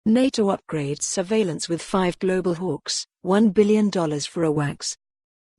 NATO upgrades surveillance with 5 Global Hawks, $1 billion for AWACs.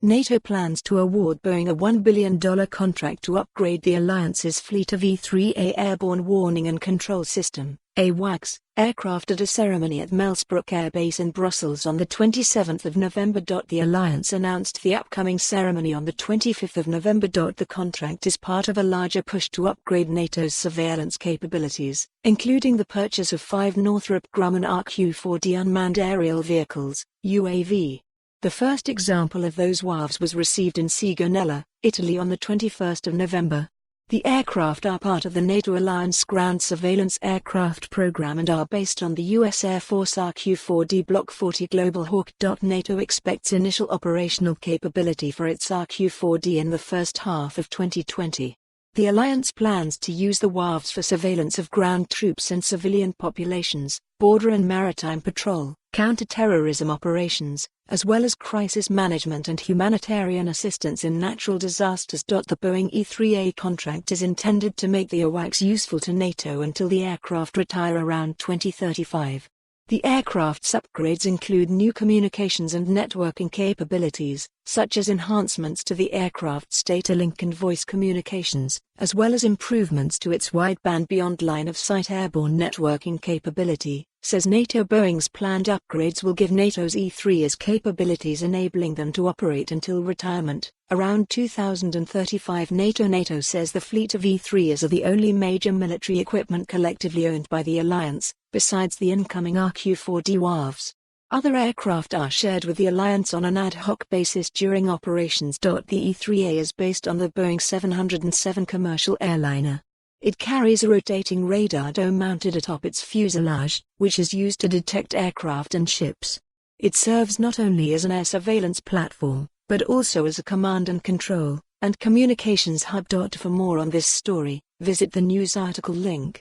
NATO plans to award Boeing a $1 billion contract to upgrade the alliance's fleet of E-3A airborne warning and control system, AWACs, aircraft at a ceremony at Melsbrook Air Base in Brussels on the 27th of November. The alliance announced the upcoming ceremony on the 25th of November. The contract is part of a larger push to upgrade NATO's surveillance capabilities, including the purchase of 5 Northrop Grumman RQ-4D unmanned aerial vehicles, UAV. The first example of those WAVs was received in Sigonella, Italy on the 21st of November. The aircraft are part of the NATO Alliance Ground Surveillance Aircraft Program and are based on the U.S. Air Force RQ-4D Block 40 Global Hawk. NATO expects initial operational capability for its RQ-4D in the first half of 2020. The alliance plans to use the WAVs for surveillance of ground troops and civilian populations, border and maritime patrol, counter-terrorism operations, as well as crisis management and humanitarian assistance in natural disasters. The Boeing E-3A contract is intended to make the AWACS useful to NATO until the aircraft retire around 2035. The aircraft's upgrades include new communications and networking capabilities, such as enhancements to the aircraft's data link and voice communications, as well as improvements to its wideband beyond line-of-sight airborne networking capability, says NATO. Boeing's planned upgrades will give NATO's E-3As capabilities, enabling them to operate until retirement, around 2035. NATO says the fleet of E-3As are the only major military equipment collectively owned by the alliance, besides the incoming RQ-4D WAVs. Other aircraft are shared with the alliance on an ad hoc basis during operations. The E-3A is based on the Boeing 707 commercial airliner. It carries a rotating radar dome mounted atop its fuselage, which is used to detect aircraft and ships. It serves not only as an air surveillance platform, but also as a command and control and communications hub. For more on this story, visit the news article link.